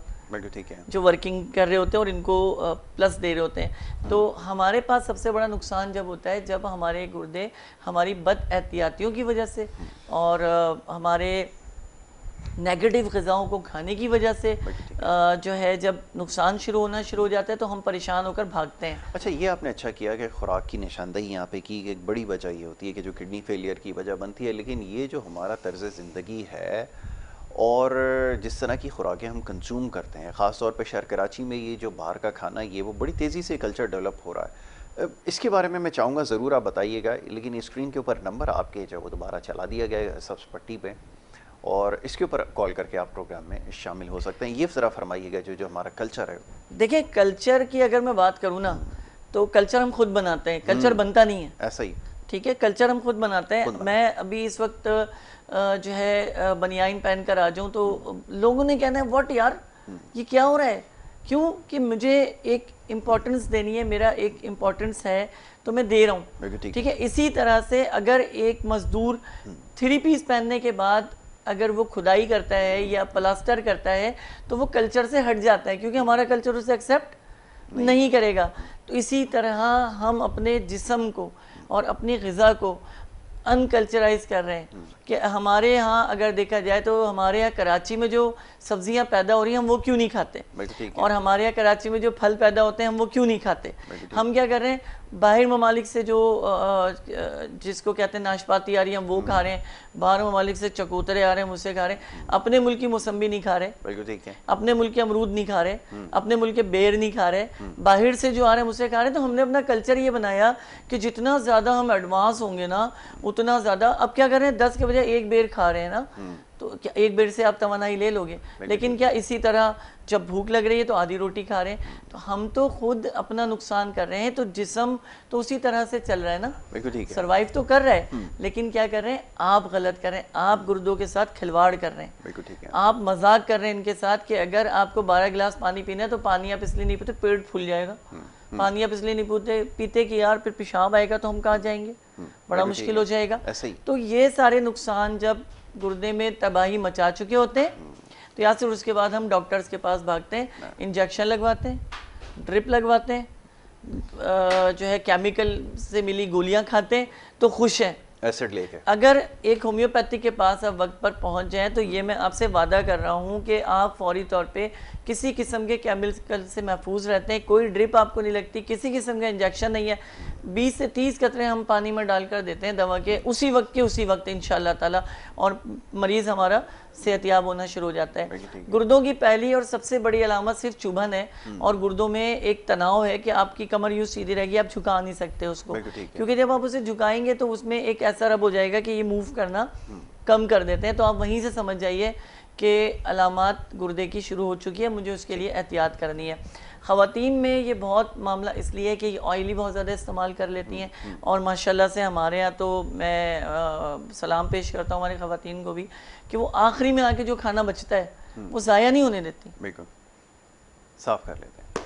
Speaker 1: ठीक है,
Speaker 2: जो वर्किंग कर रहे होते हैं और इनको प्लस दे रहे होते हैं। तो हमारे पास सबसे बड़ा नुकसान जब होता है जब हमारे गुर्दे हमारी बद एहतियातियों की वजह से और हमारे नेगेटिव ग़िज़ाओं को खाने की वजह से जो है जब नुकसान शुरू हो जाता है तो हम परेशान होकर भागते हैं।
Speaker 1: अच्छा, ये आपने अच्छा किया कि खुराक की निशानदही यहाँ पे की। एक बड़ी वजह ये होती है कि जो किडनी फेलियर की वजह बनती है, लेकिन ये जो हमारा तर्ज़ ज़िंदगी है और जिस तरह की खुराकें हम कंज्यूम करते हैं, ख़ास तौर पे शहर कराची में ये जो बाहर का खाना ये वो बड़ी तेज़ी से कल्चर डेवलप हो रहा है। इसके बारे में मैं चाहूँगा ज़रूर आप बताइएगा, लेकिन स्क्रीन के ऊपर नंबर आपके जो वो दोबारा चला दिया गया है सब्ज़ पट्टी पे, और इसके ऊपर कॉल करके आप प्रोग्राम में शामिल हो सकते हैं। ये ज़रा फरमाइएगा जो हमारा कल्चर है। देखिए,
Speaker 2: कल्चर की अगर मैं बात करूँ ना तो कल्चर हम खुद बनाते हैं, कल्चर बनता नहीं है।
Speaker 1: ऐसा ही,
Speaker 2: ठीक है, कल्चर हम खुद बनाते हैं। मैं अभी इस वक्त जो है बनियाइन पहन कर आ जाऊँ तो लोगों ने कहना है व्हाट यार ये क्या हो रहा है, क्यों कि मुझे एक इम्पोर्टेंस देनी है, मेरा एक इम्पोर्टेंस है तो मैं दे रहा हूँ। ठीक है, इसी तरह से अगर एक मजदूर 3 पीस पहनने के बाद अगर वो खुदाई करता है या प्लास्टर करता है तो वो कल्चर से हट जाता है, क्योंकि हमारा कल्चर उसे एक्सेप्ट नहीं करेगा। तो इसी तरह हम अपने जिस्म को और अपनी ग़िज़ा को अनकल्चराइज कर रहे हैं। कि हमारे यहाँ अगर देखा जाए तो हमारे यहाँ कराची में जो सब्जियाँ पैदा हो रही हैं हम वो क्यों नहीं खाते, और हमारे यहाँ कराची में जो फल पैदा होते हैं हम वो क्यों नहीं खाते। हम क्या कर रहे हैं, बाहर ममालिक से जो जिसको कहते हैं नाशपाती आ रही है हम वो खा रहे हैं, बाहर ममालिक से चकोतरे आ रहे हैं हम उससे खा रहे हैं, अपने मुल्क की मौसम्बी नहीं खा रहे,
Speaker 1: बिल्कुल ठीक है,
Speaker 2: अपने मुल्क के अमरूद नहीं खा रहे, अपने मुल्क के बेर नहीं खा रहे, बाहर से जो आ रहे हैं उससे खा रहे हैं। तो हमने अपना कल्चर ये बनाया कि जितना ज़्यादा हम एडवांस होंगे ना उतना ज़्यादा, अब क्या कर रहे हैं 10 के बजाय एक बेर खा रहे हैं ना, तो क्या एक बेर से आप तवानाई ले लोगे, लेकिन क्या इसी तरह जब भूख लग रही है तो आधी रोटी खा रहे हैं, तो हम तो खुद अपना नुकसान कर रहे हैं। तो जिस्म तो उसी तरह से चल रहा है ना,
Speaker 1: बिल्कुल ठीक है,
Speaker 2: सर्वाइव तो कर रहा है, लेकिन क्या कर रहे हैं आप गलत कर रहे हैं, आप गुर्दों के साथ खिलवाड़ कर रहे हैं,
Speaker 1: बिल्कुल ठीक है,
Speaker 2: आप मजाक कर रहे हैं इनके साथ कि अगर आपको 12 गिलास पानी पीना है तो पानी आप इसलिए नहीं पीते पेट फूल जाएगा, पानी आप इसलिए नहीं पीते कि यार फिर पेशाब आएगा तो हम कहाँ जाएंगे, बड़ा मुश्किल हो जाएगा।
Speaker 1: ऐसे ही
Speaker 2: तो ये सारे नुकसान जब गुर्दे में तबाही मचा चुके होते हैं तो या फिर उसके बाद हम डॉक्टर्स के पास भागते हैं, इंजेक्शन लगवाते हैं, ड्रिप लगवाते हैं, जो है केमिकल से मिली गोलियां खाते हैं तो खुश हैं,
Speaker 1: एसिड लेके।
Speaker 2: अगर एक होम्योपैथी के पास आप वक्त पर पहुंच जाएं तो ये मैं आपसे वादा कर रहा हूं कि आप फौरी तौर पे किसी किस्म के केमिकल से महफूज रहते हैं, कोई ड्रिप आपको नहीं लगती, किसी किस्म का इंजेक्शन नहीं है, 20 से 30 कतरे हम पानी में डालकर देते हैं दवा के उसी वक्त इंशाअल्लाह ताला, और मरीज़ हमारा सेहतियाब होना शुरू हो जाता है। गुर्दों की पहली और सबसे बड़ी अलामत सिर्फ चुभन है, और गुर्दों में एक तनाव है कि आपकी कमर यूँ सीधी रहेगी, आप झुका नहीं सकते उसको, क्योंकि जब आप उसे झुकाएंगे तो उसमें एक ऐसा रब हो जाएगा कि ये मूव करना कम कर देते हैं। तो आप वहीं से समझ जाइए कि अलामात गुर्दे की शुरू हो चुकी है, मुझे उसके लिए एहतियात करनी है। ख़वातीन में ये बहुत मामला इसलिए कि ये ऑयली बहुत ज़्यादा इस्तेमाल कर लेती हैं, और माशाल्लाह से हमारे यहाँ तो मैं सलाम पेश करता हूँ हमारी ख़वातीन को भी कि वो आखिरी में आके जो खाना बचता है वो ज़ाया नहीं होने देती,
Speaker 1: बिल्कुल साफ कर लेते हैं,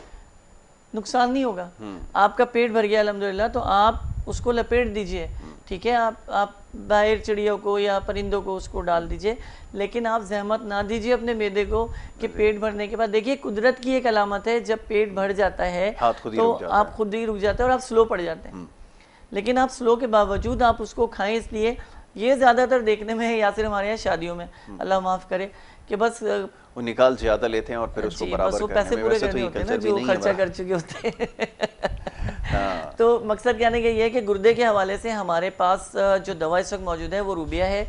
Speaker 2: नुकसान नहीं होगा। आपका पेट भर गया अल्हम्दुलिल्लाह तो आप उसको लपेट दीजिए, ठीक है, आप बाहर चिड़ियों को या परिंदों को उसको डाल दीजिए, लेकिन आप जहमत ना दीजिए अपने मैदे को कि पेट भरने के बाद, देखिए कुदरत की एक अलामत है जब पेट भर जाता है तो आप खुद ही रुक जाते हैं और आप स्लो पड़ जाते हैं, लेकिन आप स्लो के बावजूद आप उसको खाएं। इसलिए ये ज़्यादातर देखने में है यासिर हमारे यहाँ शादियों में, अल्लाह माफ़ करे, कि बस
Speaker 1: वो निकाल ज़्यादा लेते हैं और फिर उसको बराबर
Speaker 2: बस वो पैसे पूरे करने होते हैं ना जो खर्चा कर चुके होते हैं। तो मकसद कहने का ये है कि गुर्दे के हवाले से हमारे पास जो दवा इस वक्त मौजूद है वो रूबिया है।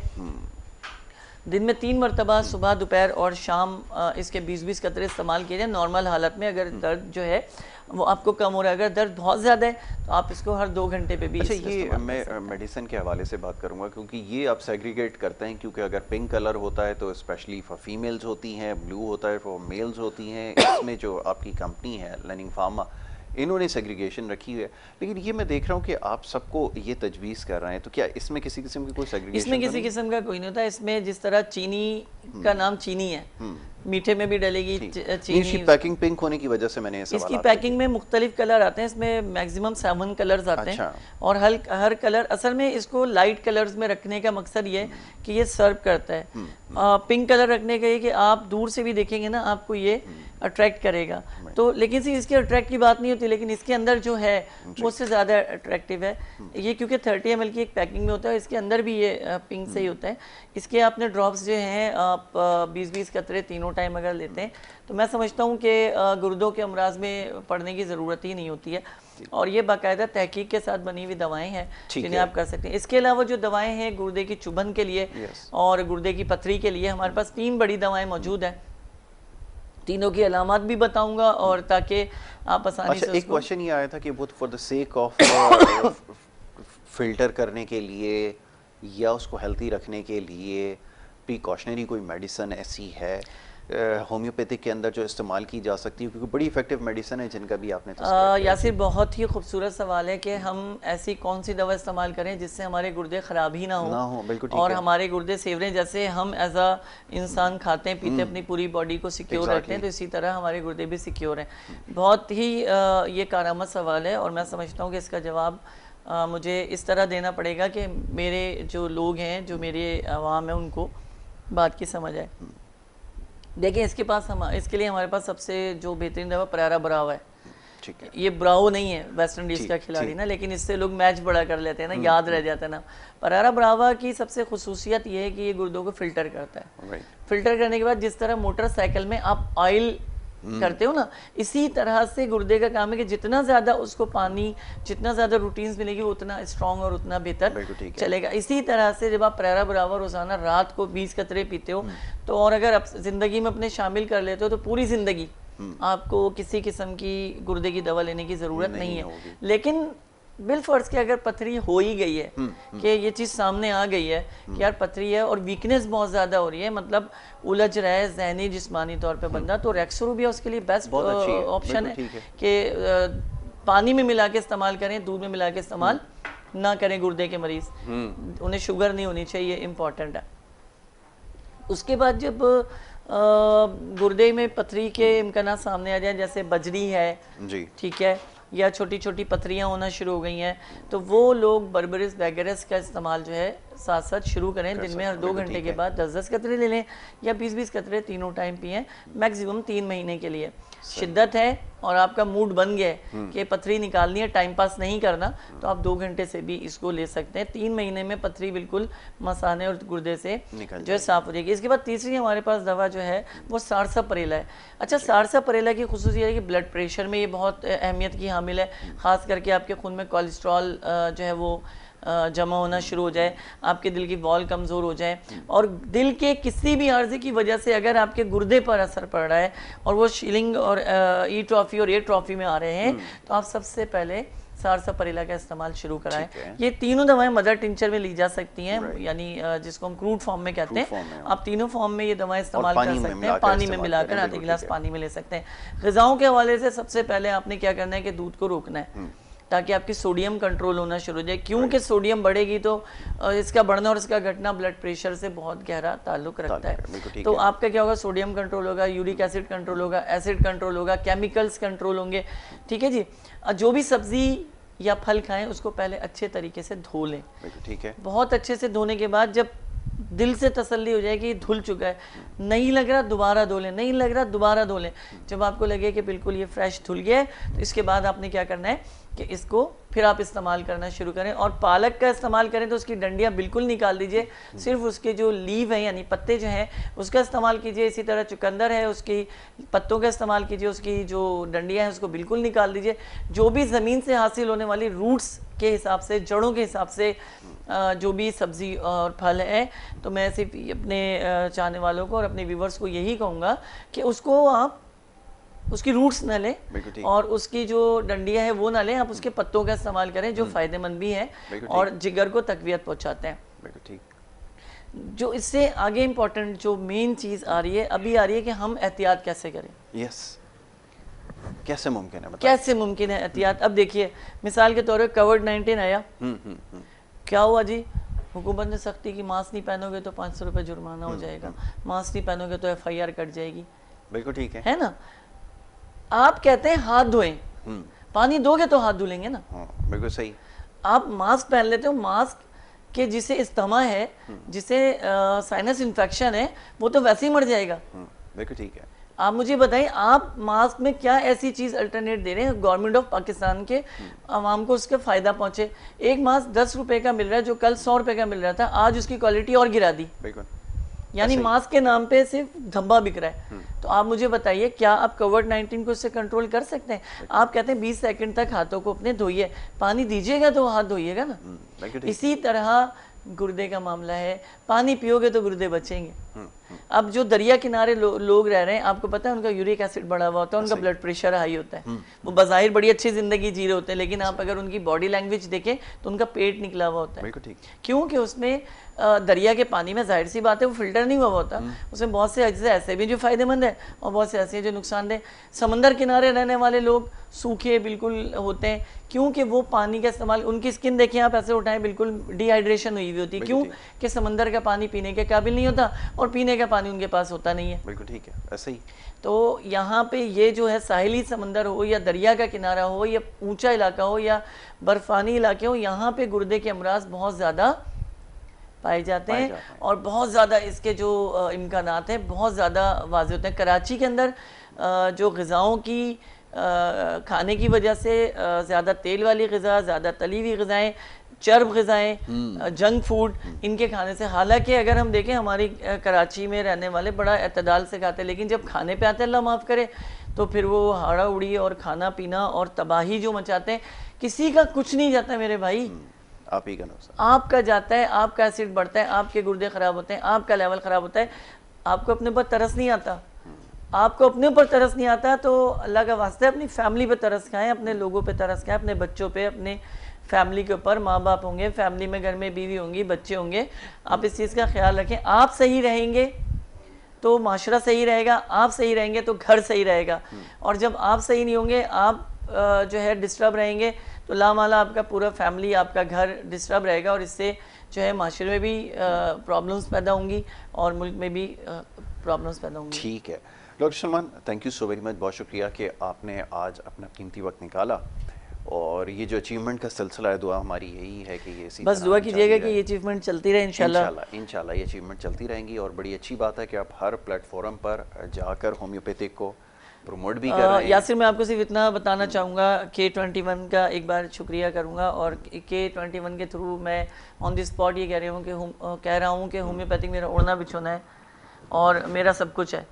Speaker 2: दिन में 3 मरतबा सुबह दोपहर और शाम इसके 20-20 कतरे इस्तेमाल किए जाए नॉर्मल हालत में। अगर दर्द जो है वो आपको कम हो रहा है, अगर दर्द बहुत ज़्यादा है तो आप इसको हर 2 घंटे पे भी।
Speaker 1: अच्छा, ये मैं मेडिसिन के हवाले से बात करूंगा क्योंकि ये आप सेग्रीगेट करते हैं, क्योंकि अगर पिंक कलर होता है तो स्पेशली फॉर फीमेल्स होती हैं, ब्लू होता है फॉर मेल्स होती हैं। इसमें जो आपकी कंपनी है लनिंग फार्मा, इन्होंने सेग्रीगेशन रखी हुई है, लेकिन ये मैं देख रहा हूँ कि आप सबको ये तजवीज़ कर रहे हैं, तो क्या इसमें किसी किस्म की कोई सेग्रीगेशन?
Speaker 2: इसमें किसी किस्म का कोई नहीं होता। इसमें जिस तरह चीनी का नाम चीनी है, मीठे में भी डलेगी चीनी।
Speaker 1: पैकिंग पिंक होने की वजह से मैंने
Speaker 2: इसकी पैकिंग में मुख्तलिफ कलर आते हैं, इसमें मैक्सिमम 7 कलर्स आते हैं। और हर कलर असल में इसको लाइट कलर्स में रखने का मकसद ये कि ये सर्व करता है। पिंक कलर रखने का ये कि आप दूर से भी देखेंगे ना आपको ये अट्रैक्ट करेगा, तो लेकिन सिर्फ इसके अट्रैक्ट की बात नहीं होती, लेकिन इसके अंदर जो है वो उससे ज़्यादा अट्रैक्टिव है ये, क्योंकि 30 ml की एक पैकिंग में होता है, इसके अंदर भी ये पिंक से ही होता है। इसके आपने ड्रॉप्स जो हैं आप 20-20 कतरे तीनों टाइम अगर लेते हैं तो मैं समझता हूँ कि गुर्दों के अमराज में पड़ने की ज़रूरत ही नहीं होती है। और ये बाकायदा तहकीक के साथ बनी हुई दवाएं हैं जिन्हें आप कर सकते हैं। इसके अलावा जो दवाएं हैं गुर्दे की चुभन के लिए और गुर्दे की पथरी के लिए हमारे पास 3 बड़ी दवाएं मौजूद हैं। तीनों की अलामत भी बताऊंगा और ताकि आप आसानी से।
Speaker 1: एक क्वेश्चन ये आया था कि वो for the sake of filter करने के लिए या उसको हेल्थी रखने के लिए प्रिकॉशनरी कोई मेडिसिन ऐसी है होम्योपैथिक के अंदर जो इस्तेमाल की जा सकती है, क्योंकि बड़ी इफेक्टिव मेडिसिन है जिनका भी आपने
Speaker 2: यासिर बहुत ही खूबसूरत सवाल है कि हम ऐसी कौन सी दवा इस्तेमाल करें जिससे हमारे गुर्दे ख़राब ही ना हो
Speaker 1: बिल्कुल
Speaker 2: और हमारे गुर्दे सेवरें जैसे हम एज अ इंसान खाते हैं पीते अपनी पूरी बॉडी को सिक्योर रखते हैं, तो इसी तरह हमारे गुर्दे भी सिक्योर हैं। बहुत ही ये कारामद सवाल है और मैं समझता हूँ कि इसका जवाब मुझे इस तरह देना पड़ेगा कि मेरे जो लोग हैं, जो मेरे अवाम है, उनको बात की समझ आए। देखिए इसके लिए हमारे पास सबसे जो बेहतरीन दवा परारा ब्रावो है।
Speaker 1: ठीक है,
Speaker 2: ये ब्रावो नहीं है वेस्ट इंडीज़ का खिलाड़ी ना, लेकिन इससे लोग मैच बड़ा कर लेते हैं ना, याद रह जाता है ना। परारा ब्रावा की सबसे खुसूसियत ये है कि ये गुर्दों को फिल्टर करता है। फिल्टर करने के बाद जिस तरह मोटरसाइकिल में आप ऑयल करते हो ना, इसी तरह से गुर्दे का काम है कि जितना ज़्यादा उसको पानी, जितना ज़्यादा रूटीन्स मिलेगी वो उतना स्ट्रॉन्ग और उतना बेहतर चलेगा। इसी तरह से जब आप प्रेरा बराबर रोज़ाना रात को 20 कतरे पीते हो तो, और अगर आप ज़िंदगी में अपने शामिल कर लेते हो तो पूरी ज़िंदगी आपको किसी किस्म की गुर्दे की दवा लेने की ज़रूरत नहीं है। लेकिन बिलफर्ज के अगर पथरी हो ही गई है कि ये चीज़ सामने आ गई है कि यार पथरी है और वीकनेस बहुत ज़्यादा हो रही है, मतलब उलझ रहा है जहनी जिस्मानी तौर पे बंदा, तो रेक्सोरूबिया उसके लिए बेस्ट ऑप्शन है कि पानी में मिला के इस्तेमाल करें, दूध में मिला के इस्तेमाल ना करें। गुर्दे के मरीज, उन्हें शुगर नहीं होनी चाहिए, इम्पॉर्टेंट है। उसके बाद जब गुर्दे में पथरी के इम्कान सामने आ जाए, जैसे बजरी है, ठीक है, या छोटी छोटी पथरियाँ होना शुरू हो गई हैं, तो वो लोग बर्बरिस वैगरस का इस्तेमाल जो है साथ साथ शुरू करें। दिन में हर 2 घंटे के बाद 10-10 कतरे ले लें या 20-20 कतरे तीनों टाइम पिएं, मैक्सिमम 3 महीने के लिए। शिद्दत है और आपका मूड बन गया है कि पथरी निकालनी है, टाइम पास नहीं करना, तो आप 2 घंटे से भी इसको ले सकते हैं। 3 महीने में पथरी बिल्कुल मसाने और गुर्दे से जो है साफ हो जाएगी। इसके बाद तीसरी हमारे पास दवा जो है वो सारसापरेला है। अच्छा, सारसापरेला की खुसूसियत है कि ब्लड प्रेशर में ये बहुत अहमियत की हामिल है, ख़ास करके आपके खून में कोलेस्ट्रॉल जो है वो जमा होना शुरू हो जाए, आपके दिल की वॉल कमज़ोर हो जाए, और दिल के किसी भी आर्जे की वजह से अगर आपके गुर्दे पर असर पड़ रहा है और वो शीलिंग और ई ट्रॉफी और ए ट्रॉफी में आ रहे हैं, तो आप सबसे पहले सारसापरेला का इस्तेमाल शुरू कराएं। ये तीनों दवाएं मदर टिंचर में ली जा सकती हैं, यानी जिसको हम क्रूड फॉर्म में कहते हैं। आप तीनों फॉर्म में ये दवाएं इस्तेमाल कर सकते हैं, पानी में मिलाकर आधे गिलास पानी में ले सकते हैं। ग़िज़ाओं के हवाले से सबसे पहले आपने क्या करना है कि दूध को रोकना है ताकि आपकी सोडियम कंट्रोल होना शुरू हो जाए, क्योंकि सोडियम बढ़ेगी तो इसका बढ़ना और इसका घटना ब्लड प्रेशर से बहुत गहरा ताल्लुक रखता है। तो आपका क्या होगा, सोडियम कंट्रोल होगा, यूरिक एसिड कंट्रोल होगा, एसिड कंट्रोल होगा, केमिकल्स कंट्रोल होंगे, ठीक है जी। जो भी सब्जी या फल खाएं उसको पहले अच्छे तरीके से धो लें,
Speaker 1: ठीक है।
Speaker 2: बहुत अच्छे से धोने के बाद जब दिल से तसल्ली हो जाए कि धुल चुका है, नहीं लग रहा दोबारा धो लें, नहीं लग रहा दोबारा धो लें। जब आपको लगे कि बिल्कुल ये फ्रेश धुल गया है, तो इसके बाद आपने क्या करना है कि इसको फिर आप इस्तेमाल करना शुरू करें। और पालक का इस्तेमाल करें तो उसकी डंडियाँ बिल्कुल निकाल दीजिए, सिर्फ उसके जो लीव हैं यानी पत्ते जो हैं उसका इस्तेमाल कीजिए। इसी तरह चुकंदर है, उसकी पत्तों का इस्तेमाल कीजिए, उसकी जो डंडियाँ हैं उसको बिल्कुल निकाल दीजिए। जो भी ज़मीन से हासिल होने वाली रूट्स के हिसाब से, जड़ों के हिसाब से जो भी सब्ज़ी और फल है, तो मैं सिर्फ अपने चाहने वालों को और अपने व्यूवर्स को यही कहूँगा कि उसको आप उसकी रूट्स ना लें और उसकी जो डंडियाँ है वो ना लें, आप उसके पत्तों का इस्तेमाल करें जो फ़ायदेमंद भी हैं और जिगर को तकवीत पहुँचाते हैं। जो इससे आगे इम्पोर्टेंट जो मेन चीज़ आ रही है, अभी आ रही है कि हम एहतियात कैसे करें।
Speaker 1: यस, कैसे मुमकिन है,
Speaker 2: कैसे मुमकिन है एहतियात। अब देखिए मिसाल के तौर पर कोविड-19 आया, क्या हुआ जी, हुकूमत ने सख्ती की, मास्क नहीं पहनोगे तो 500 रुपये जुर्माना हो जाएगा, मास्क नहीं पहनोगे तो FIR कट जाएगी।
Speaker 1: बिल्कुल ठीक
Speaker 2: है ना। आप कहते हैं हाथ धोएं, पानी दोगे तो हाथ धुलेंगे ना।
Speaker 1: बिल्कुल सही।
Speaker 2: आप मास्क पहन लेते हो, मास्क के जिसे इस्तेमा है, जिसे साइनस इन्फेक्शन है, वो तो वैसे ही मर जाएगा।
Speaker 1: बिल्कुल ठीक है।
Speaker 2: आप मुझे बताइए, आप मास्क में क्या ऐसी चीज़ अल्टरनेट दे रहे हैं गवर्नमेंट ऑफ पाकिस्तान के आवाम को उसका फ़ायदा पहुंचे। एक मास्क 10 रुपए का मिल रहा है जो कल 100 रुपए का मिल रहा था, आज उसकी क्वालिटी और गिरा दी।
Speaker 1: बिल्कुल।
Speaker 2: यानी मास्क के नाम पे सिर्फ धब्बा बिक रहा है। तो आप मुझे बताइए, क्या आप कोविड-19 को इससे कंट्रोल कर सकते हैं। आप कहते हैं 20 सेकंड तक हाथों को अपने धोइए, पानी दीजिएगा तो हाथ धोइएगा ना। इसी तरह गुर्दे का मामला है, पानी पियोगे तो गुर्दे बचेंगे। अब जो दरिया किनारे लोग रह रहे हैं, आपको पता है उनका यूरिक एसिड बढ़ा हुआ होता है, उनका ब्लड प्रेशर हाई होता है, वो बज़ाहिर बड़ी अच्छी जिंदगी जी रहे होते हैं, लेकिन आप अगर उनकी बॉडी लैंग्वेज देखें तो उनका पेट निकला हुआ होता है। क्योंकि उसमें दरिया के पानी में जाहिर सी बात है वो फिल्टर नहीं हुआ होता, उसमें बहुत से अज्जा ऐसे भी जो फ़ायदेमंद है और बहुत से ऐसे हैं जो नुकसानदेह। समंदर किनारे रहने वाले लोग सूखे बिल्कुल होते हैं, क्योंकि वो पानी का इस्तेमाल, उनकी स्किन देखिए आप ऐसे उठाएं बिल्कुल डिहाइड्रेशन हुई हुई होती है। क्यों कि समंदर का पानी पीने के काबिल नहीं होता और पीने का पानी उनके पास होता नहीं है।
Speaker 1: बिल्कुल ठीक है, ऐसे ही।
Speaker 2: तो यहाँ पे ये जो है साहिली समंदर हो या दरिया का किनारा हो या ऊंचा इलाका हो या बर्फानी इलाके हो, यहाँ पे गुर्दे के अमराज बहुत ज़्यादा पाए जाते हैं और बहुत ज़्यादा इसके जो इम्कानात हैं बहुत ज़्यादा वाज़ेह होते हैं। कराची के अंदर जो ग़िज़ाओं की खाने की वजह से ज़्यादा तेल वाली ग़िज़ा, ज़्यादा तली हुई ग़िज़ाएँ, चर्ब ग़िज़ाएँ, जंक फूड, इनके खाने से, हालांकि अगर हम देखें हमारी कराची में रहने वाले बड़ा एतदाल से खाते हैं, लेकिन जब खाने पे आते हैं अल्लाह माफ़ करे तो फिर वो हाड़ा उड़ी और खाना पीना और तबाही जो मचाते हैं, किसी का कुछ नहीं जाता मेरे भाई,
Speaker 1: आप ही का नुकसान।
Speaker 2: आपका जाता है, आपका एसिड बढ़ता है, आपके गुर्दे खराब होते हैं, आपका लेवल खराब होता है, आपको अपने ऊपर तरस नहीं आता। आपको अपने ऊपर तरस नहीं आता तो अल्लाह का वास्ता है अपनी फैमिली पे तरस खाएं, अपने लोगों पे तरस खाएं, अपने बच्चों पे, अपने फैमिली के ऊपर। माँ बाप होंगे, फैमिली में घर में बीवी होंगी, बच्चे होंगे, आप इस चीज़ का ख्याल रखें। आप सही रहेंगे तो माशरा सही रहेगा, आप सही रहेंगे तो घर सही रहेगा, और जब आप सही नहीं होंगे, आप जो है डिस्टर्ब रहेंगे, तो लामाला आपका पूरा फैमिली, आपका घर डिस्टर्ब रहेगा, और इससे जो है माशरे में भी प्रॉब्लम्स पैदा होंगी और मुल्क में भी प्रॉब्लम्स पैदा होंगी।
Speaker 1: ठीक है doctor Salman, thank you so very much, बहुत शुक्रिया कि आपने आज अपना कीमती वक्त निकाला, और ये जो अचीवमेंट का सिलसिला है, दुआ हमारी यही है कि ये इसी
Speaker 2: बस
Speaker 1: तरह
Speaker 2: दुआ
Speaker 1: जारी
Speaker 2: कीजिएगा कि
Speaker 1: रहे।
Speaker 2: ये अचीवमेंट चलती रहे इंशाल्लाह।
Speaker 1: इंशाल्लाह ये अचीवमेंट चलती रहेंगी, और बड़ी अच्छी बात है कि आप हर प्लेटफॉर्म पर जाकर होम्योपैथिक को प्रमोट भी कर रहे हैं।
Speaker 2: यासिर, मैं आपको सिर्फ इतना बताना चाहूँगा, K21 का एक बार शुक्रिया करूँगा, और K21 के थ्रू मैं ऑन द स्पॉट ये कह रहा हूँ कि होम्योपैथिक मेरा ओढ़ना बिछोना है और मेरा सब कुछ है,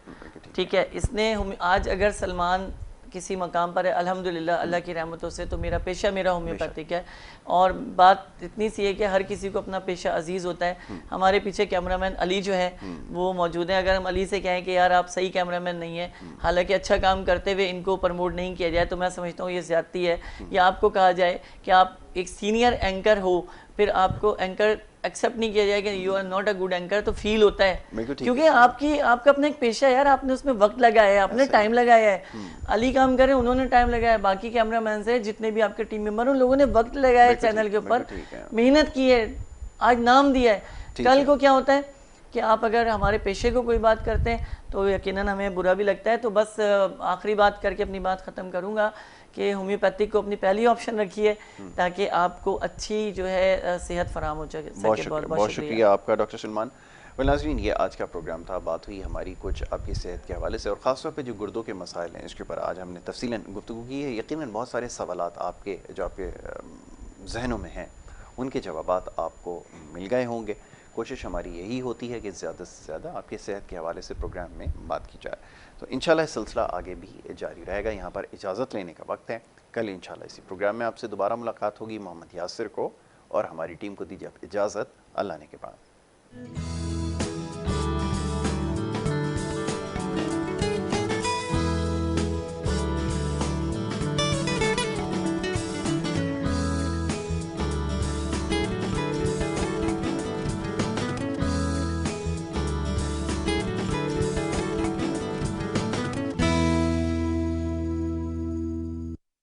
Speaker 2: ठीक है। इसने आज अगर सलमान किसी मकाम पर है, अल्हम्दुलिल्लाह अल्लाह की रहमतों से, तो मेरा पेशा मेरा होम्योपैथिक है। और बात इतनी सी है कि हर किसी को अपना पेशा अजीज़ होता है। हमारे पीछे कैमरामैन अली जो है वो मौजूद है, अगर हम अली से कहें कि यार आप सही कैमरामैन नहीं है, हालांकि अच्छा काम करते हुए इनको प्रमोट नहीं किया जाए, तो मैं समझता हूँ ये ज़्यादती है। या आपको कहा जाए कि आप एक सीनियर एंकर हो, फिर आपको एंकर एक्सेप्ट नहीं किया जाए कि you are not a good anchor, तो फील होता है, क्योंकि आपका अपना एक पेशा है यार, आपने उसमें वक्त लगाया है, आपने टाइम लगाया है। अली काम करे, उन्होंने टाइम लगाया, बाकी कैमरामैन से जितने भी आपके टीम मेंबर, उन लोगों ने वक्त लगाया है चैनल के ऊपर, मेहनत की है, आज नाम दिया है। कल को क्या होता है कि आप अगर हमारे पेशे को कोई बात करते हैं तो यकीनन हमें बुरा भी लगता है। तो बस आखिरी बात करके अपनी बात ख़त्म करूँगा कि होम्योपैथिक को अपनी पहली ऑप्शन रखिए, ताकि आपको अच्छी जो है सेहत फराम हो सके।
Speaker 1: बहुत शुक्रिया आपका डॉक्टर सलमान। नाज़रीन, ये आज का प्रोग्राम था, बात हुई हमारी कुछ आपकी सेहत के हवाले से, और ख़ासतौर पे जो गुर्दों के मसाइल हैं इसके ऊपर आज हमने तफसीलन गुफ्तगू की है। यकीनन बहुत सारे सवालात आपके जहनों में हैं, उनके जवाबात आपको मिल गए होंगे। कोशिश हमारी यही होती है कि ज़्यादा से ज़्यादा आपके सेहत के हवाले से प्रोग्राम में बात की जाए। तो इंशाल्लाह सिलसिला आगे भी जारी रहेगा। यहाँ पर इजाज़त लेने का वक्त है। कल इंशाल्लाह इसी प्रोग्राम में आपसे दोबारा मुलाकात होगी। मोहम्मद यासिर को और हमारी टीम को दीजिए इजाज़त। अल्लाह ने के बाद।